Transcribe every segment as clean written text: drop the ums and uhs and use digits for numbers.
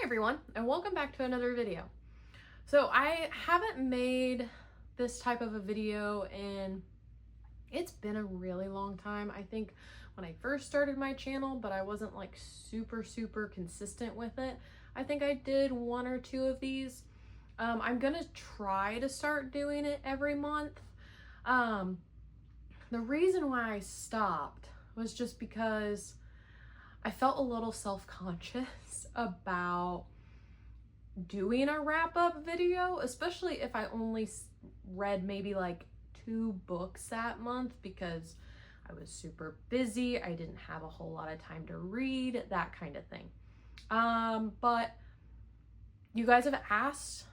everyone, and welcome back to another video. So I haven't made this type of a video in, it's been a really long time. I think when I first started my channel, but I wasn't like super consistent with it. I think I did one or two of these. I'm gonna try to start doing it every month. The reason why I stopped was just because I felt a little self-conscious about doing a wrap-up video, especially if I only read maybe like 2 books that month because I was super busy. I didn't have a whole lot of time to read, that kind of thing. But you guys have asked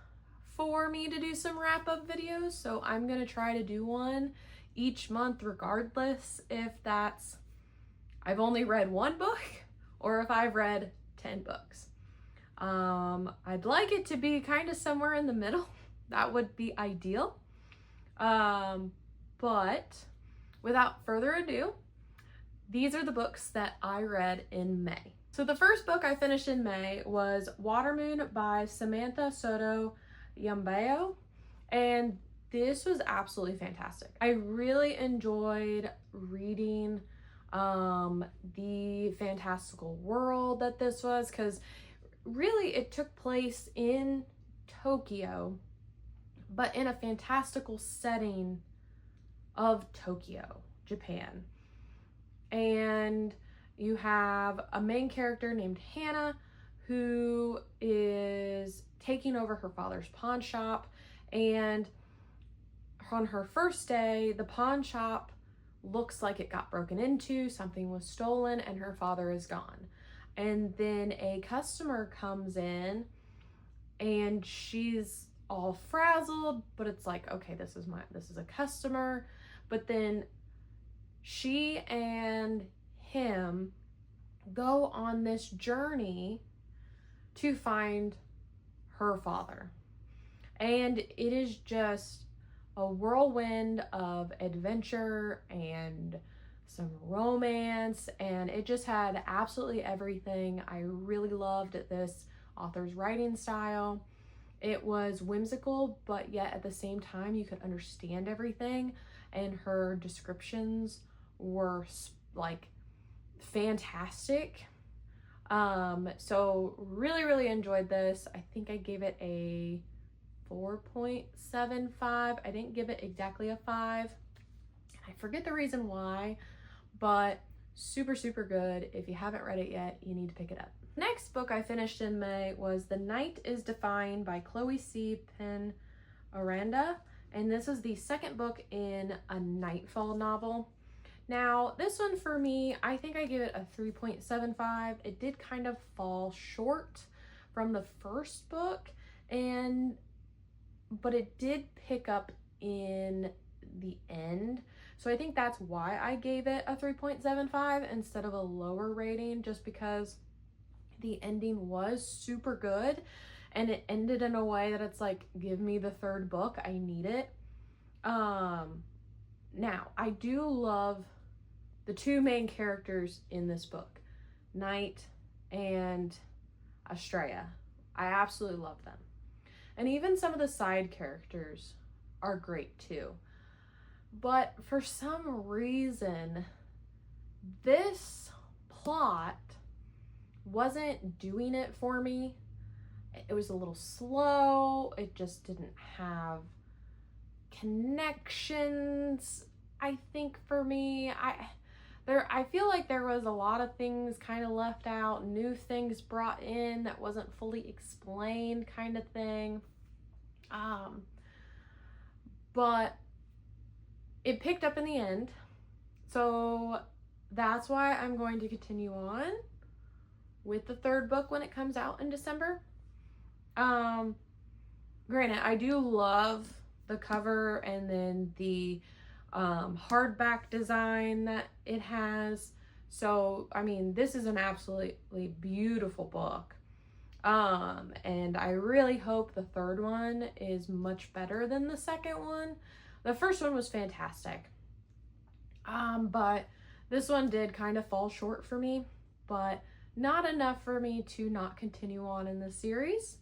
for me to do some wrap-up videos, so I'm gonna try to do one each month regardless if that's I've only read 1 book or if I've read 10 books. I'd like it to be kind of somewhere in the middle. That would be ideal. But without further ado, these are the books that I read in May. So the first book I finished in May was Watermoon by Samantha Soto Yambao, and this was absolutely fantastic. I really enjoyed reading the fantastical world that this was, because really it took place in Tokyo, but in a fantastical setting of Tokyo, Japan. And you have a main character named Hannah who is taking over her father's pawn shop, and on her first day, the pawn shop looks like it got broken into, something was stolen, and her father is gone. And then a customer comes in and she's all frazzled, but it's like, okay, this is a customer. But then she and him go on this journey to find her father. And it is just a whirlwind of adventure and some romance, and it just had absolutely everything. I really loved this author's writing style. It was whimsical, but yet at the same time you could understand everything, and her descriptions were like fantastic. So really enjoyed this. I think I gave it a 4.75. I didn't give it exactly a 5. I forget the reason why, but super good. If you haven't read it yet, you need to pick it up. Next book I finished in May was The Night is Defined by Chloe C. Penn Aranda, and this is the second book in a Nightfall novel. Now, this one for me, I think I gave it a 3.75. It did kind of fall short from the first book, but it did pick up in the end. So I think that's why I gave it a 3.75 instead of a lower rating, just because the ending was super good and it ended in a way that it's like, give me the third book, I need it. Now, I do love the 2 main characters in this book, Night and Estrella. I absolutely love them. And even some of the side characters are great too. But for some reason, this plot wasn't doing it for me. It was a little slow. It just didn't have connections, I think, for me. I feel like there was a lot of things kind of left out, new things brought in that wasn't fully explained, kind of thing. But it picked up in the end, so that's why I'm going to continue on with the third book when it comes out in December. Granted, I do love the cover and then the hardback design that it has. So, I mean, this is an absolutely beautiful book. And I really hope the third one is much better than the second one. The first one was fantastic. But this one did kind of fall short for me, but not enough for me to not continue on in the series.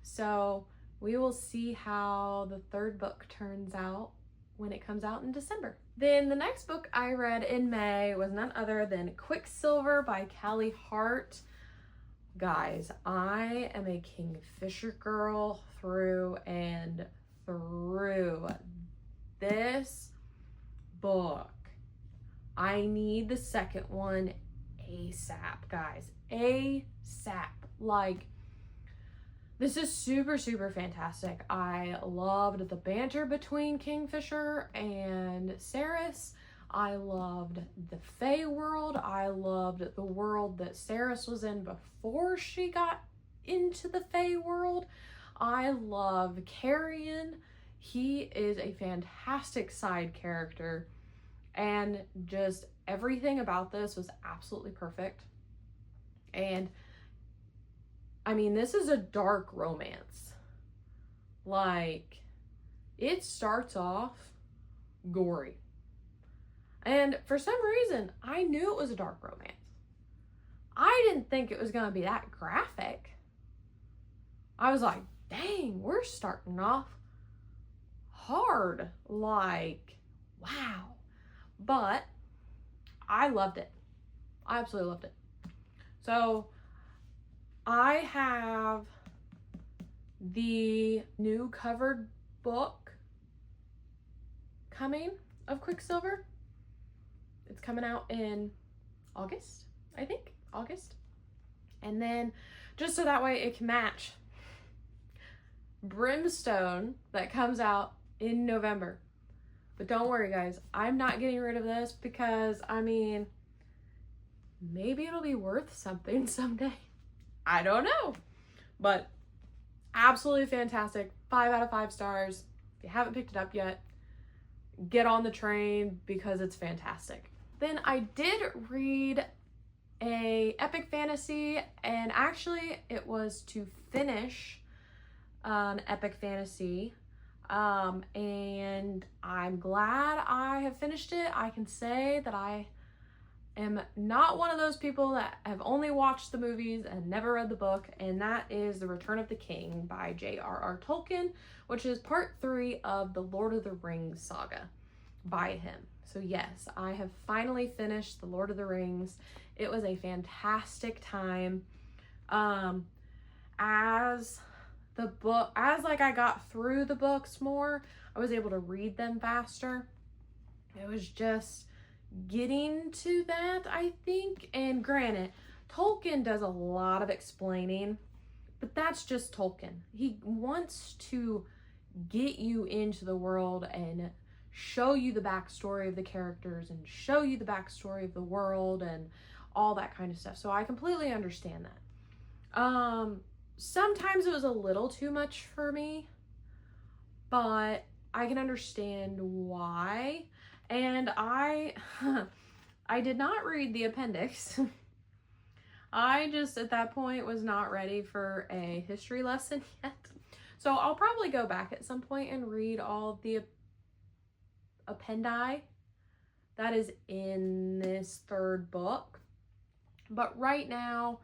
So we will see how the third book turns out when it comes out in December. Then the next book I read in May was none other than Quicksilver by Callie Hart. Guys, I am a Kingfisher girl through and through. This book, I need the second one ASAP, guys. ASAP. Like, this is super, super fantastic. I loved the banter between Kingfisher and Ceres. I loved the Fae world. I loved the world that Ceres was in before she got into the Fae world. I love Carrion. He is a fantastic side character, and just everything about this was absolutely perfect. And I mean, this is a dark romance. Like, it starts off gory. And for some reason, I knew it was a dark romance. I didn't think it was going to be that graphic. I was like, dang, we're starting off hard. Like, wow. But I loved it. I absolutely loved it. So I have the new covered book coming of Quicksilver. It's coming out in August, I think. August. And then just so that way it can match Brimstone that comes out in November. But don't worry, guys. I'm not getting rid of this because, I mean, maybe it'll be worth something someday. I don't know. But absolutely fantastic. 5 out of 5 stars. If you haven't picked it up yet, get on the train because it's fantastic. Then I did read a epic fantasy, and actually it was to finish an epic fantasy. And I'm glad I have finished it. I can say that I am not one of those people that have only watched the movies and never read the book, and that is The Return of the King by J.R.R. Tolkien, which is part 3 of the Lord of the Rings saga by him. So yes, I have finally finished The Lord of the Rings. It was a fantastic time. As I got through the books more, I was able to read them faster. It was just getting to that, I think. And granted, Tolkien does a lot of explaining, but that's just Tolkien. He wants to get you into the world and show you the backstory of the characters and show you the backstory of the world and all that kind of stuff. So I completely understand that. Sometimes it was a little too much for me, but I can understand why. And I did not read the appendix. I just at that point was not ready for a history lesson yet. So I'll probably go back at some point and read all of the appendi that is in this third book. But right now,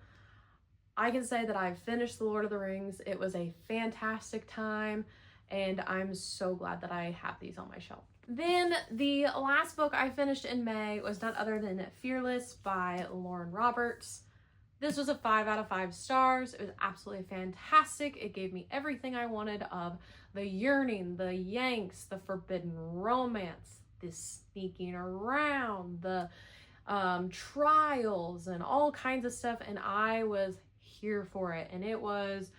I can say that I've finished The Lord of the Rings. It was a fantastic time, and I'm so glad that I have these on my shelf. Then the last book I finished in May was none other than Fearless by Lauren Roberts. This was a 5 out of 5 stars. It was absolutely fantastic. It gave me everything I wanted of the yearning, the yanks, the forbidden romance, the sneaking around, the trials, and all kinds of stuff. And I was here for it. And it was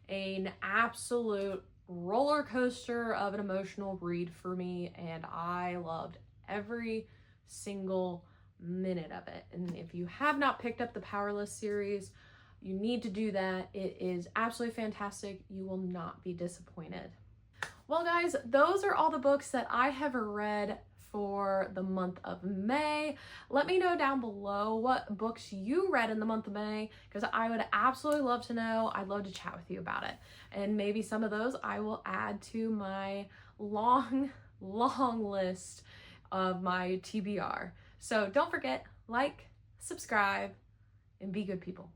an absolute roller coaster of an emotional read for me. And I loved every single minute of it. And if you have not picked up the Powerless series, you need to do that. It is absolutely fantastic. You will not be disappointed. Well, guys, those are all the books that I have read for the month of May. Let me know down below what books you read in the month of May, because I would absolutely love to know. I'd love to chat with you about it. And maybe some of those I will add to my long list of my TBR. So don't forget, like, subscribe, and be good people.